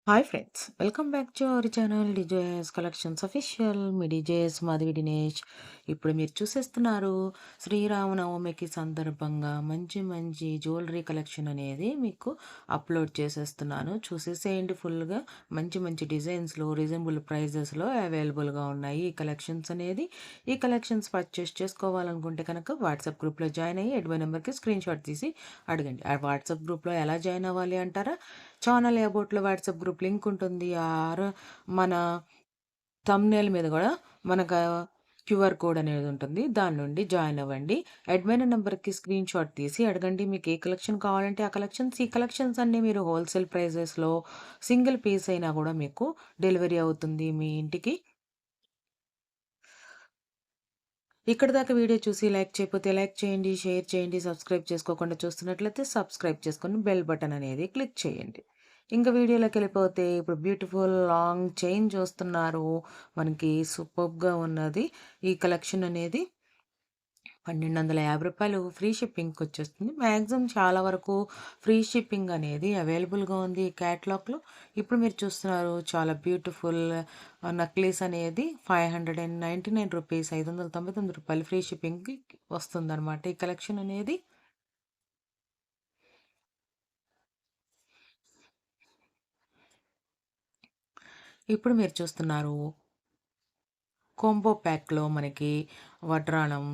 Hi friends, welcome back to our channel DJS collections official. Me DJS Madhavi Dinesh. ఇప్పుడు మీరు చూసేస్తున్నారు శ్రీరామనవమికి సందర్భంగా మంచి మంచి జ్యువెలరీ కలెక్షన్ అనేది మీకు అప్లోడ్ చేసేస్తున్నాను. చూసేసేయండి ఫుల్గా. మంచి మంచి డిజైన్స్లో రీజనబుల్ ప్రైజెస్లో అవైలబుల్గా ఉన్నాయి ఈ కలెక్షన్స్ అనేది. ఈ కలెక్షన్స్ పర్చేస్ చేసుకోవాలనుకుంటే కనుక వాట్సాప్ గ్రూప్లో జాయిన్ అయ్యి ఎడ్వై నెంబర్కి స్క్రీన్ షాట్ తీసి అడగండి. ఆ వాట్సాప్ గ్రూప్లో ఎలా జాయిన్ అవ్వాలి అంటారా? ఛానల్ అబౌట్‌లో వాట్సాప్ గ్రూప్ లింక్ ఉంటుంది. మన థంబ్‌నెయిల్ మీద గూడా మనకు క్యూఆర్ కోడ్ అనేది ఉంటుంది. దాని నుండి జాయిన్ అవ్వండి. అడ్మిన్ నంబర్‌కి స్క్రీన్ షాట్ తీసి అడగండి. మీకు ఏ కలెక్షన్ కావాలంటే ఆ కలెక్షన్స్. ఈ కలెక్షన్స్ అన్నీ మీరు హోల్‌సేల్ ప్రైజెస్‌లో సింగిల్ పీస్ అయినా గూడా మీకు డెలివరీ అవుతుంది మీ ఇంటికి. ఇక్కడి దాకా వీడియో చూసి లైక్ చేయకపోతే లైక్ చేయండి, షేర్ చేయండి. సబ్స్క్రైబ్ చేసుకోకుండా చూస్తున్నట్లయితే సబ్స్క్రైబ్ చేసుకొని బెల్ బటన్ అనేది క్లిక్ చేయండి. ఇంకా వీడియోలోకి వెళ్ళిపోతే ఇప్పుడు బ్యూటిఫుల్ లాంగ్ చైన్ చూస్తున్నారు. మనకి సూపర్బ్గా ఉన్నది ఈ కలెక్షన్ అనేది. రూ. 1250 ఫ్రీ షిప్పింగ్కి వచ్చేస్తుంది. మ్యాక్సిమం చాలా వరకు ఫ్రీ షిప్పింగ్ అనేది అవైలబుల్గా ఉంది ఈ క్యాటలాగ్లో. ఇప్పుడు మీరు చూస్తున్నారు చాలా బ్యూటిఫుల్ నక్లీస్ అనేది రూ. 599, రూ. 599 ఫ్రీ షిప్పింగ్కి వస్తుందన్నమాట ఈ కలెక్షన్ అనేది. ఇప్పుడు మీరు చూస్తున్నారు కాంబో ప్యాక్‌లో మనకి వడ్రాణం,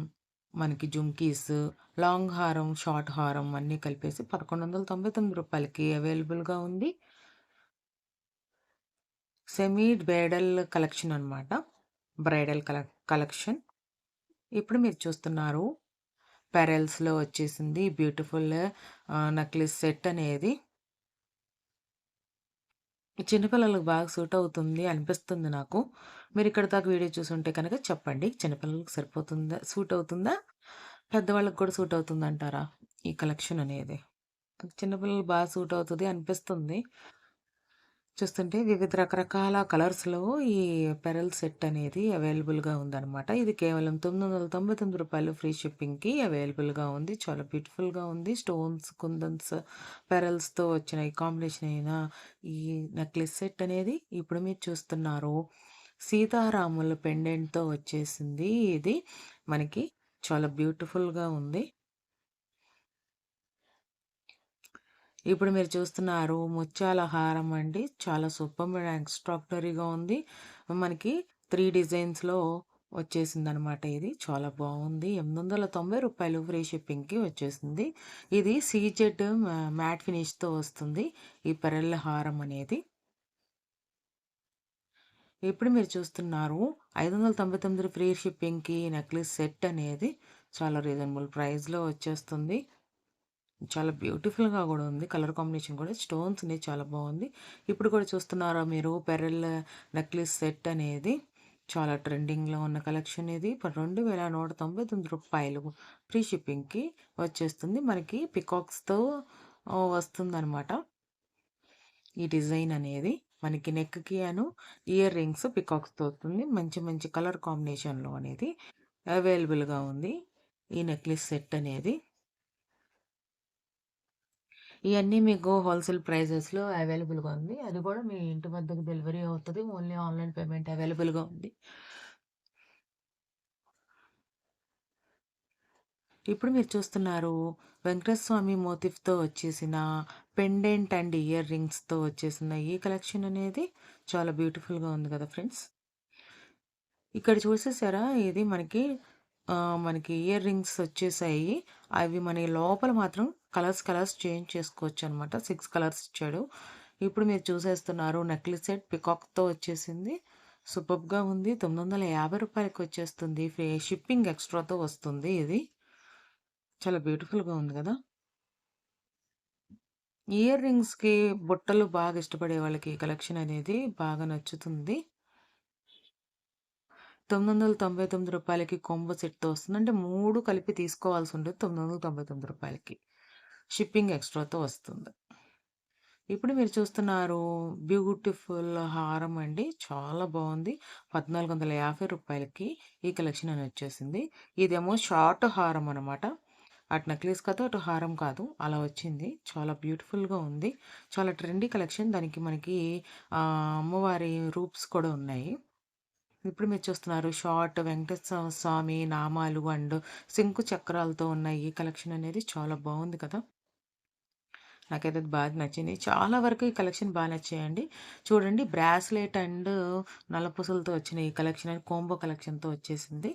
మనకి జుంకీస్, లాంగ్ హారం, షార్ట్ హారం అన్నీ కలిపేసి రూ. 1199కి అవైలబుల్‌గా ఉంది. సెమీ బ్రైడల్ కలెక్షన్ అనమాట. Bridal collection. ఇప్పుడు మీరు చూస్తున్నారు పెరల్స్‌లో వచ్చేసింది బ్యూటిఫుల్ నెక్లెస్ సెట్ అనేది. చిన్న పిల్లలకు బాగా సూట్ అవుతుంది అనిపిస్తుంది నాకు. మీరిక్కడి దాకా వీడియో చూసుంటే కనుక చెప్పండి. చిన్న పిల్లలకి సరిపోతుందా? సూట్ అవుతుందా? పెద్దవాళ్ళకి కూడా సూట్ అవుతుందంటారా ఈ కలెక్షన్ అనేది? చిన్న పిల్లలు బాగా సూట్ అవుతది అనిపిస్తుంది. చూస్తుంటే వివిధ రకరకాల కలర్స్‌లో ఈ పెరల్ సెట్ అనేది అవైలబుల్‌గా ఉందనమాట. ఇది కేవలం రూ. 999 ఫ్రీ షిప్పింగ్‌కి అవైలబుల్‌గా ఉంది. చాలా బ్యూటిఫుల్‌గా ఉంది. స్టోన్స్, కుందన్స్, పెరల్స్‌తో వచ్చిన ఈ కాంబినేషన్ అయిన ఈ నెక్లెస్ సెట్ అనేది ఇప్పుడు మీరు చూస్తున్నారు. సీతారాముల పెండెంట్‌తో వచ్చేసింది ఇది. మనకి చాలా బ్యూటిఫుల్‌గా ఉంది. ఇప్పుడు మీరు చూస్తున్నారు ముత్యాల హారం అండి. చాలా సూపర్బ్ అండ్ ఎక్స్ట్రార్డినరీగా ఉంది. మనకి 3 డిజైన్స్‌లో వచ్చేసిందనమాట ఇది. చాలా బావుంది. రూ. 890 ఫ్రీ షిప్పింగ్‌కి వచ్చేసింది. ఇది సీజెడ్ మ్యాట్ ఫినిష్‌తో వస్తుంది. ఈ పెరళ్ళ హారం అనేది. ఇప్పుడు మీరు చూస్తున్నారు రూ. 599 ఫ్రీ షిప్పింగ్‌కి నెక్లెస్ సెట్ అనేది చాలా రీజనబుల్ ప్రైస్‌లో వచ్చేస్తుంది. చాలా బ్యూటిఫుల్‌గా గూడా ఉంది. కలర్ కాంబినేషన్ కూడా స్టోన్స్ అనేది చాలా బావుంది. ఇప్పుడు కూడా చూస్తున్నారా మీరు పెరల్ నెక్లెస్ సెట్ అనేది చాలా ట్రెండింగ్‌లో ఉన్న కలెక్షన్ ఇది. ఇప్పుడు రూ. 2199 ఫ్రీ షిప్పింగ్‌కి వచ్చేస్తుంది. మనకి పికాక్స్‌తో వస్తుందనమాట. ఈ డిజైన్ అనేది మనకి నెక్‌కి ఇయర్ రింగ్స్ పికాక్స్‌తో వస్తుంది. మంచి మంచి కలర్ కాంబినేషన్‌లో అనేది అవైలబుల్‌గా ఉంది. ఈ నెక్లెస్ సెట్ అనేది. ఇయన్నీ మీకు హోల్‌సేల్ ప్రైజెస్‌లో అవైలబుల్‌గా ఉంది. అది కూడా మీ ఇంటి వద్దకు డెలివరీ అవుతది. ఓన్లీ ఆన్‌లైన్ పేమెంట్ అవైలబుల్‌గా ఉంది. ఇప్పుడు మీరు చూస్తున్నారు వెంకటేశ్వర స్వామి మోటిఫ్‌తో వచ్చేసిన పెండెంట్ అండ్ ఇయర్ రింగ్స్‌తో వచ్చేసిన ఈ కలెక్షన్ అనేది చాలా బ్యూటిఫుల్‌గా ఉంది కదా ఫ్రెండ్స్. ఇక్కడ చూసేసారా ఇది మనకి ఇయర్ రింగ్స్ వచ్చేసాయి. అవి మన లోపల మాత్రం కలర్స్ చేంజ్ చేసుకోవచ్చనమాట. 6 కలర్స్ ఇచ్చాడు. ఇప్పుడు మీరు చూసేస్తున్నారు నెక్లెస్ సెట్ పికాక్‌తో వచ్చేసింది. సూపర్బ్‌గా ఉంది. రూ. 950కి వచ్చేస్తుంది. ఫ్రీ షిప్పింగ్ ఎక్స్‌ట్రాతో వస్తుంది ఇది. చాలా బ్యూటిఫుల్‌గా ఉంది గదా! ఇయర్ రింగ్స్‌కి బుట్టలు బాగా ఇష్టపడే వాళ్ళకి ఈ కలెక్షన్ అనేది బాగా నచ్చుతుంది. రూ. 999కి కాంబో సెట్‌తో వస్తుంది. అంటే 3 కలిపి తీసుకోవాల్సి ఉంటది రూ. 999కి. షిప్పింగ్ ఎక్స్‌ట్రాతో వస్తుంది. ఇప్పుడు మీరు చూస్తున్నారు బ్యూటిఫుల్ హారం అండి. చాలా బావుంది. రూ. 1450కి ఈ కలెక్షన్ అని వచ్చేసింది. ఇదేమో షార్ట్ హారం అనమాట. అటు నెక్లెస్ కాదు, అటు హారం కాదు. అలా వచ్చింది. చాలా బ్యూటిఫుల్‌గా ఉంది. చాలా ట్రెండీ కలెక్షన్. దానికి మనకి అమ్మవారి రూప్స్ కూడా ఉన్నాయి. ఇప్పుడు మీరు చూస్తున్నారు షార్ట్ వెంకటేశ్వర స్వామి నామాలు అండ్ శంకు చక్రాలతో ఉన్న ఈ కలెక్షన్ అనేది చాలా బాగుంది కదా! నాకైతే అది బాగా నచ్చింది. చాలా వరకు ఈ కలెక్షన్ బా నచ్చాయండి. చూడండి బ్రాస్లెట్ అండ్ నల్లపూసలతో వచ్చిన ఈ కలెక్షన్ అని కాంబో కలెక్షన్‌తో వచ్చేసింది.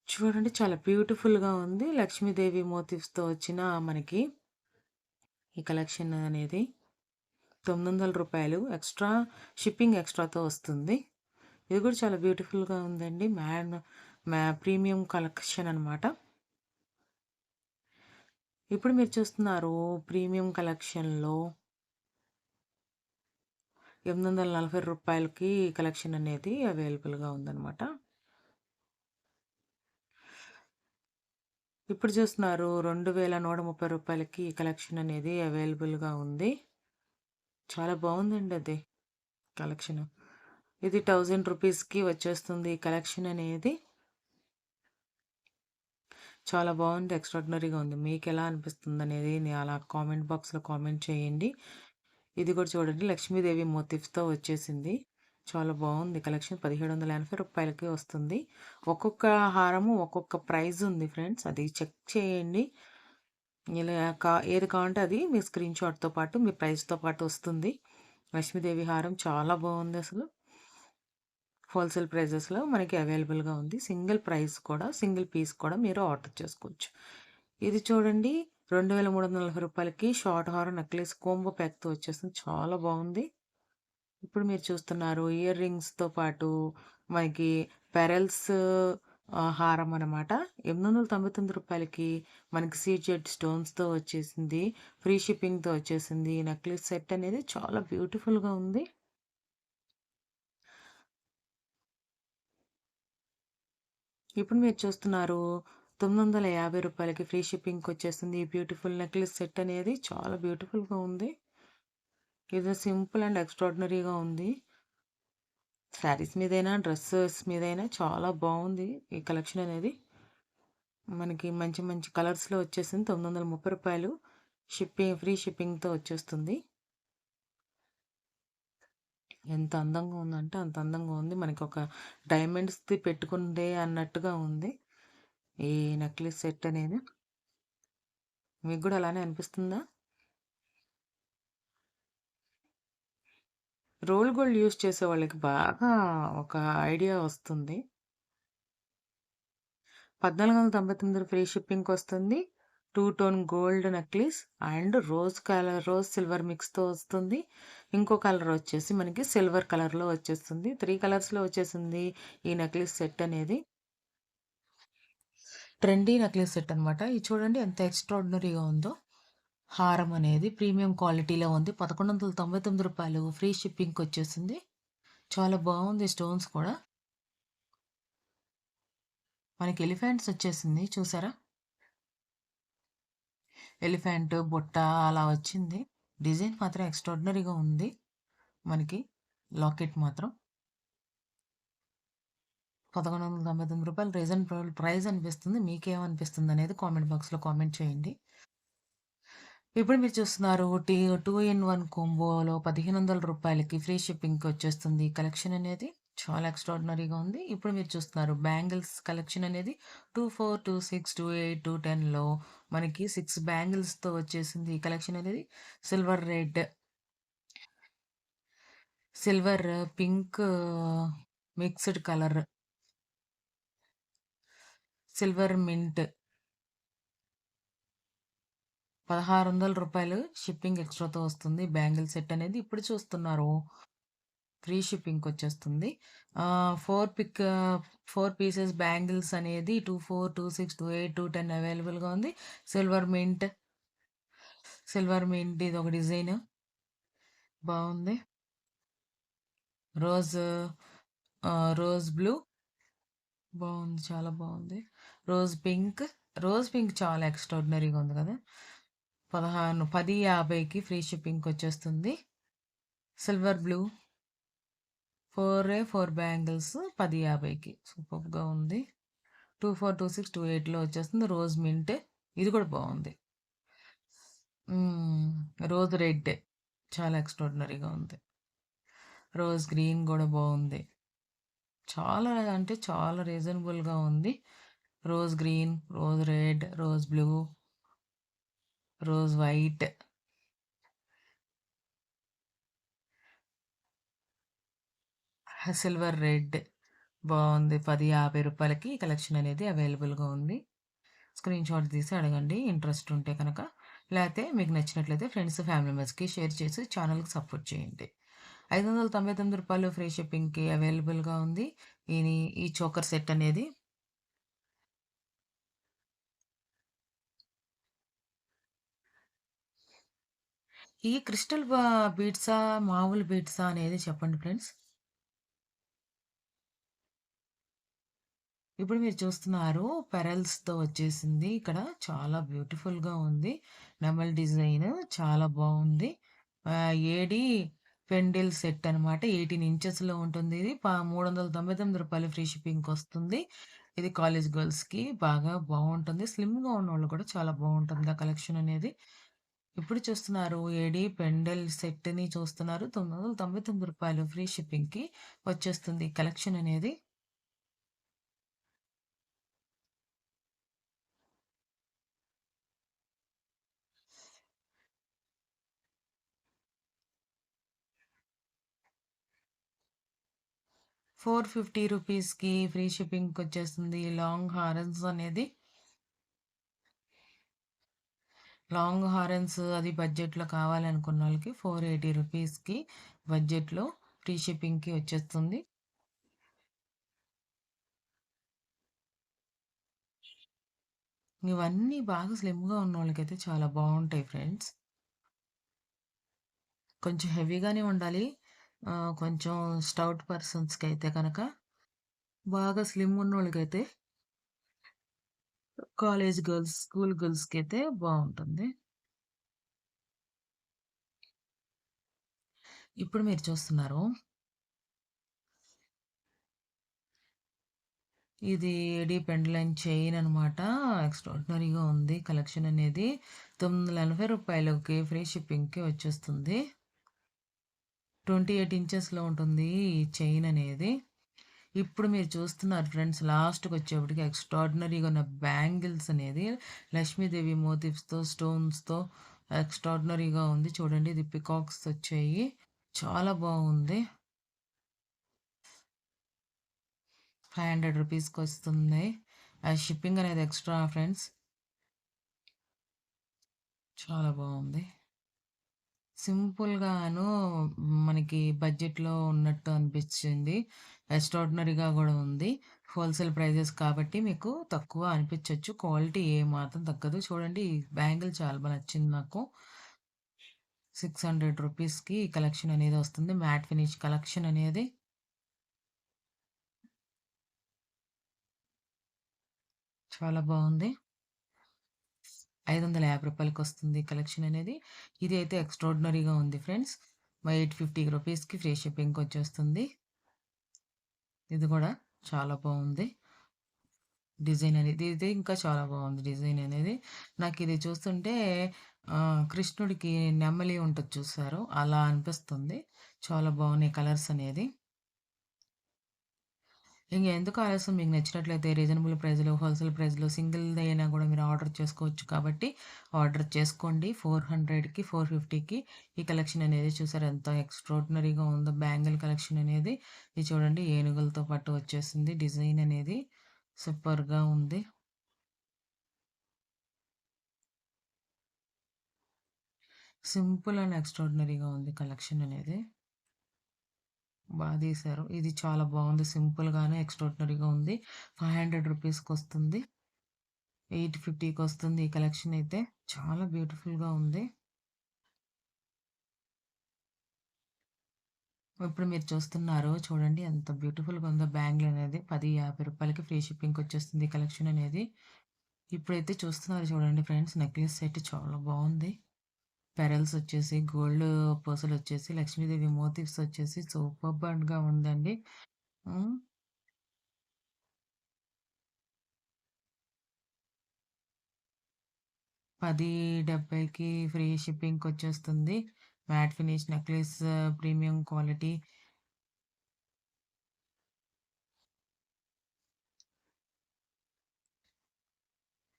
చూడండి చాలా బ్యూటిఫుల్‌గా ఉంది. లక్ష్మీదేవి మోటివ్స్‌తో వచ్చిన మనకి ఈ కలెక్షన్ అనేది రూ. 900 ఎక్స్‌ట్రా షిప్పింగ్ ఎక్స్‌ట్రాతో వస్తుంది. ఇది కూడా చాలా బ్యూటిఫుల్‌గా ఉందండి. ప్రీమియం కలెక్షన్ అనమాట. ఇప్పుడు మీరు చూస్తున్నారు ప్రీమియం కలెక్షన్‌లో రూ. 840కి కలెక్షన్ అనేది అవైలబుల్‌గా ఉందనమాట. ఇప్పుడు చూస్తున్నారు రూ. 2130కి ఈ కలెక్షన్ అనేది అవైలబుల్‌గా ఉంది. చాలా బాగుందండి అది కలెక్షన్. ఇది రూ. 1000కి వచ్చేస్తుంది ఈ కలెక్షన్ అనేది. చాలా బాగుంది. ఎక్స్ట్రార్డినరీగా ఉంది. మీకెలా అనిపిస్తుందనేది అలా కామెంట్ బాక్స్‌లో కామెంట్ చేయండి. ఇది కూడా చూడండి లక్ష్మీదేవి మోటిఫ్స్‌తో వచ్చేసింది. చాలా బాగుంది కలెక్షన్. రూ. 1780కి వస్తుంది. ఒక్కొక్క హారము ఒక్కొక్క ప్రైజ్ ఉంది ఫ్రెండ్స్. అది చెక్ చేయండి. ఇలా ఏది కావాలంటే అది మీ స్క్రీన్ షాట్‌తో పాటు మీ ప్రైస్‌తో పాటు వస్తుంది. లక్ష్మీదేవి హారం చాలా బాగుంది అసలు. హోల్సేల్ ప్రైజెస్‌లో మనకి అవైలబుల్‌గా ఉంది. సింగిల్ ప్రైస్ కూడా, సింగిల్ పీస్ కూడా మీరు ఆర్డర్ చేసుకోవచ్చు. ఇది చూడండి రూ. 2340కి షార్ట్ హారం నెక్లెస్ కాంబో ప్యాక్‌తో వచ్చేసింది. చాలా బాగుంది. ఇప్పుడు మీరు చూస్తున్నారు ఇయర్ రింగ్స్‌తో పాటు మనకి పెరల్స్ హారం అనమాట. రూ. 899కి మనకి సీజెడ్ స్టోన్స్‌తో వచ్చేసింది. ఫ్రీ షిప్పింగ్‌తో వచ్చేసింది. నెక్లెస్ సెట్ అనేది చాలా బ్యూటిఫుల్‌గా ఉంది. ఇప్పుడు మీరు చూస్తున్నారు రూ. 950కి ఫ్రీ షిప్పింగ్‌కొచ్చేసింది. ఈ బ్యూటిఫుల్ నెక్లెస్ సెట్ అనేది చాలా బ్యూటిఫుల్‌గా ఉంది. ఇది సింపుల్ అండ్ ఎక్స్ట్రార్డినరీగా ఉంది. శారీస్ మీదైనా, డ్రెసెస్ మీదైనా చాలా బాగుంది ఈ కలెక్షన్ అనేది. మనకి మంచి మంచి కలర్స్‌లో వచ్చేసింది. రూ. 930 ఫ్రీ షిప్పింగ్‌తో వచ్చేస్తుంది. ఎంత అందంగా ఉందంటే అంత అందంగా ఉంది. మనకొక డైమండ్స్‌ది పెట్టుకుందే అన్నట్టుగా ఉంది. ఈ నెక్లెస్ సెట్ అనేది. మీకు గూడా అలానే అనిపిస్తుందా? రోల్ గోల్డ్ యూజ్ చేసే వాళ్ళకి బాగా ఒక ఐడియా వస్తుంది. 1499 ఫ్రీ షిప్పింగ్‌కొస్తుంది. 2 tone gold necklace and rose silver మిక్స్‌తో వస్తుంది. ఇంకో కలర్ వచ్చేసి మనకి సిల్వర్ కలర్‌లో వచ్చేస్తుంది. 3 కలర్స్‌లో వచ్చేసింది ఈ నెక్లెస్ సెట్ అనేది. ట్రెండీ నెక్లెస్ సెట్ అనమాట. ఇది చూడండి ఎంత ఎక్స్ట్రార్డినరీగా ఉందో. హారం అనేది ప్రీమియం క్వాలిటీలో ఉంది. రూ. 1199 ఫ్రీ షిప్పింగ్‌కొచ్చేసింది. చాలా బాగుంది స్టోన్స్ కూడా. మనకి ఎలిఫెంట్స్ వచ్చేసింది చూసారా? ఎలిఫెంట్, బుట్ట అలా వచ్చింది. డిజైన్ మాత్రం ఎక్స్ట్రార్డినరీగా ఉంది. మనకి లాకెట్ మాత్రం రూ. 1199 రీజనబుల్ ప్రైస్ అనిపిస్తుంది. మీకేమనిపిస్తుంది అనేది కామెంట్ బాక్స్‌లో కామెంట్ చేయండి. ఇప్పుడు మీరు చూస్తున్నారు 2 ఇన్ 1 కాంబోలో రూ. 1500కి ఫ్రీ షిప్పింగ్‌కి వచ్చేస్తుంది ఈ కలెక్షన్ అనేది. చాలా ఎక్స్ట్రార్డినరీగా ఉంది. ఇప్పుడు మీరు చూస్తున్నారు బ్యాంగిల్స్ కలెక్షన్ అనేది 24, 26, 28, 210లో మనకి 6 బ్యాంగిల్స్‌తో వచ్చేసింది ఈ కలెక్షన్ అనేది. Silver red, silver, pink mixed colour, silver mint రూ. 1600 షిప్పింగ్ ఎక్స్‌ట్రాతో వస్తుంది. బ్యాంగిల్ సెట్ అనేది ఇప్పుడు చూస్తున్నారు. ఫ్రీ షిప్పింగ్‌కొచ్చేస్తుంది. 4 పీసెస్ బ్యాంగిల్స్ అనేది 24, 26, 28, 210 అవైలబుల్‌గా ఉంది. సిల్వర్ మింట్, సిల్వర్ మింట్ ఇదొక డిజైన్ బావుంది. రోజ్ రోజ్ బ్లూ బావుంది. చాలా బావుంది. రోజ్ పింక్, రోజ్ పింక్ చాలా ఎక్స్ట్రార్డినరీగా ఉంది కదా! 1050కి ఫ్రీ షిప్పింగ్‌కొచ్చేస్తుంది. సిల్వర్ బ్లూ 4 బ్యాంగిల్స్ 1050కి సూపర్బ్‌గా ఉంది. 2426, 28లో వచ్చేస్తుంది. రోజ్ మింట్ ఇది కూడా బాగుంది. హ్మ్. రోజ్ రెడ్ చాలా ఎక్స్ట్రాడినరీగా ఉంది. రోజ్ గ్రీన్ కూడా బాగుంది. చాలా అంటే చాలా రీజనబుల్గా ఉంది. Rose green, rose red, rose blue, rose white, silver red బాగుంది. 10, 50 రూపాయలకి ఈ కలెక్షన్ అనేది అవైలబుల్గా ఉంది. స్క్రీన్ షాట్ తీసి అడగండి ఇంట్రెస్ట్ ఉంటే కనుక. లేకపోతే మీకు నచ్చినట్లయితే ఫ్రెండ్స్, ఫ్యామిలీ మెంబర్స్కి షేర్ చేసి ఛానల్కి సపోర్ట్ చేయండి. రూ. 599 ఫ్రీ షిప్పింగ్కి అవైలబుల్గా ఉంది. ఈ ఈ చోకర్ సెట్ అనేది. ఈ క్రిస్టల్ బీడ్సా, మామూలు బీడ్సా అనేది చెప్పండి ఫ్రెండ్స్. ఇప్పుడు మీరు చూస్తున్నారు పెరల్స్‌తో వచ్చేసింది. ఇక్కడ చాలా బ్యూటిఫుల్‌గా ఉంది. నెమల్ డిజైన్ చాలా బావుంది. ఏడీ పెండెల్ సెట్ అనమాట. 18 ఇంచెస్‌లో ఉంటుంది ఇది. రూ. 399 ఫ్రీ షిప్పింగ్‌కొస్తుంది. ఇది కాలేజ్ గర్ల్స్‌కి బాగా బావుంటుంది. స్లిమ్‌గా ఉన్నోళ్ళు కూడా చాలా బావుంటుంది ఆ కలెక్షన్ అనేది. ఇప్పుడు చూస్తున్నారు ఏడీ పెండెల్ సెట్‌ని చూస్తున్నారు. రూ. 999 ఫ్రీ షిప్పింగ్‌కి వచ్చేస్తుంది ఈ కలెక్షన్ అనేది. రూ. 450కి ఫ్రీ షిప్పింగ్‌కొచ్చేస్తుంది. లాంగ్ హారన్స్ అనేది. లాంగ్ హారన్స్ అది బడ్జెట్‌లో కావాలనుకున్నోళ్ళకి రూ. 480కి బడ్జెట్‌లో ఫ్రీ షిప్పింగ్‌కి వచ్చేస్తుంది. ఇవన్నీ బాగా స్లిమ్‌గా ఉన్నోళ్ళకైతే చాలా బావుంటాయి ఫ్రెండ్స్. కొంచెం హెవీగానే ఉండాలి. కొంచెం స్టౌట్ పర్సన్స్‌కైతే కనుక, బాగా స్లిమ్ ఉన్నోళ్ళకైతే, కాలేజ్ గర్ల్స్, స్కూల్ గర్ల్స్‌కైతే బావుంటుంది. ఇప్పుడు మీరు చూస్తున్నారు ఇది ఏడీ పెండలైన్ చైన్ అనమాట. ఎక్స్ట్రార్డినరీగా ఉంది కలెక్షన్ అనేది. రూ. 980కి ఫ్రీ షిప్పింగ్‌కి వచ్చేస్తుంది. 28 ఇంచెస్‌లో ఉంటుంది ఈ చైన్ అనేది. ఇప్పుడు మీరు చూస్తున్నారు ఫ్రెండ్స్, లాస్ట్‌కొచ్చేప్పటికి ఎక్స్ట్రార్డినరీగా ఉన్న బ్యాంగిల్స్ అనేది లక్ష్మీదేవి మోటివ్స్‌తో, స్టోన్స్‌తో ఎక్స్ట్రార్డినరీగా ఉంది. చూడండి ఇది పికాక్స్ వచ్చాయి. చాలా బాగుంది. రూ. 500కి వస్తుంది. షిప్పింగ్ అనేది ఎక్స్ట్రా ఫ్రెండ్స్. చాలా బాగుంది. సింపుల్‌గాను మనకి బడ్జెట్‌లో ఉన్నట్టు అనిపిచ్చింది. ఎక్స్ట్రార్డినరీగా గూడా ఉంది. హోల్‌సేల్ ప్రైజెస్ కాబట్టి మీకు తక్కువ అనిపిచ్చొచ్చు. క్వాలిటీ ఏమాత్రం తగ్గదు. చూడండి ఈ బ్యాంగిల్ చాలా నచ్చింది నాకు. రూ. 600కి ఈ కలెక్షన్ అనేది వస్తుంది. మ్యాట్ ఫినిష్ కలెక్షన్ అనేది. చాలా బావుంది. రూ. 550 ఈ కలెక్షన్ అనేది. ఇది అయితే ఎక్స్ట్రార్డినరీగా ఉంది ఫ్రెండ్స్. 850 రూపీస్‌కి ఫ్రీ షిప్పింగ్‌కొచ్చేస్తుంది. ఇది గూడా చాలా బావుంది. డిజైన్ అనేది. ఇది ఇంకా చాలా బావుంది డిజైన్ అనేది. నాకిది చూస్తుంటే కృష్ణుడికి నెమలి ఉంటది చూసారు? అలా అనిపిస్తుంది. చాలా బావున్నాయి కలర్స్ అనేది. ఇంక ఎందుకు ఆలస్యం, మీకు నచ్చినట్లయితే రీజనబుల్ ప్రైస్‌లో, హోల్‌సేల్ ప్రైస్‌లో సింగిల్‌దైనా గూడా మీరు ఆర్డర్ చేసుకోవచ్చు కాబట్టి ఆర్డర్ చేసుకోండి. 400కి, 450కి ఈ కలెక్షన్ అనేది చూసారా ఎంత ఎక్స్ట్రార్డినరీగా ఉందో బ్యాంగిల్ కలెక్షన్ అనేది. ఇది చూడండి ఏనుగులతో పాటు వచ్చేసింది డిజైన్ అనేది. సూపర్‌గా ఉంది. సింపుల్ అండ్ ఎక్స్ట్రార్డినరీగా ఉంది కలెక్షన్ అనేది. తీశారు. ఇది చాలా బాగుంది. సింపుల్‌గానే ఎక్స్ట్రార్డినరీగా ఉంది. రూ. 500కి వస్తుంది. 850కి వస్తుంది ఈ కలెక్షన్ అయితే. చాలా బ్యూటిఫుల్‌గా ఉంది. ఇప్పుడు మీరు చూస్తున్నారు చూడండి ఎంత బ్యూటిఫుల్‌గా ఉందో బ్యాంగిల్ అనేది. 10, 50 రూపాయలకి ఫ్రీ షిప్పింగ్‌కొచ్చేస్తుంది ఈ కలెక్షన్ అనేది. ఇప్పుడైతే చూస్తున్నారు చూడండి ఫ్రెండ్స్, నెక్లెస్ సెట్ చాలా బాగుంది. పెరల్స్ వచ్చేసి, గోల్డ్ పూసలొచ్చేసి, లక్ష్మీదేవి మోటివ్స్ వచ్చేసి సూపర్బ్‌గా ఉందండి. హ్మ్. 10.70కి ఫ్రీ షిప్పింగ్‌కొచ్చేస్తుంది. Matte finish necklace premium quality.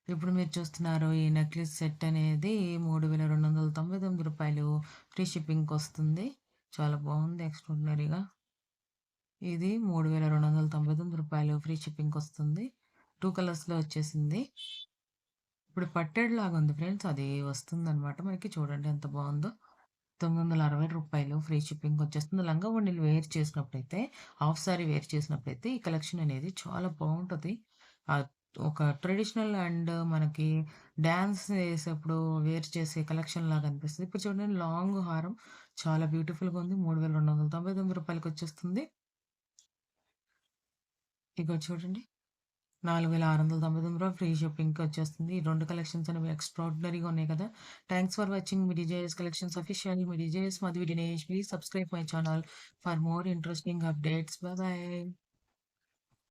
ఇప్పుడు మీరు చూస్తున్నారు ఈ నెక్లెస్ సెట్ అనేది రూ. 3,299 ఫ్రీ షిప్పింగ్‌కొస్తుంది. చాలా బావుంది ఎక్స్‌ట్రార్డినరీగా. ఇది రూ. 3,299 ఫ్రీ షిప్పింగ్‌కొస్తుంది. 2 కలర్స్‌లో వచ్చేసింది. ఇప్పుడు పట్టెడులాగా ఉంది ఫ్రెండ్స్. అది వస్తుందనమాట మనకి చూడండి ఎంత బావుందో. రూ. 960 ఫ్రీ షిప్పింగ్‌కొచ్చేస్తుంది. లంగా ఓణీలు వేర్ చేసినప్పుడైతే, హాఫ్ సారీ వేర్ చేసినప్పుడైతే ఈ కలెక్షన్ అనేది చాలా బావుంటది. ఆహ్, ఒక ట్రెడిషనల్ అండ్ మనకి డాన్స్ ఏసేప్పుడు వేర్ చేసే కలెక్షన్ లాగా అనిపిస్తది. ఇప్పుడు చూడండి లాంగ్ హారం చాలా బ్యూటిఫుల్‌గా ఉంది. రూ. 3,299 ఇగో చూడండి. 4,699 ఫ్రీ షిప్పింగ్‌కొచ్చేస్తుంది. ఈ 2 కలెక్షన్స్ అనేవి ఎక్స్‌ట్రార్డినరీగా ఉన్నాయి కదా! థాంక్స్ ఫర్ వాచింగ్ మీ డిజైర్స్ కలెక్షన్స్ అఫీషియల్. మీ desires Madhuvi Dinesh. Please subscribe my channel for more interesting updates. Bye by.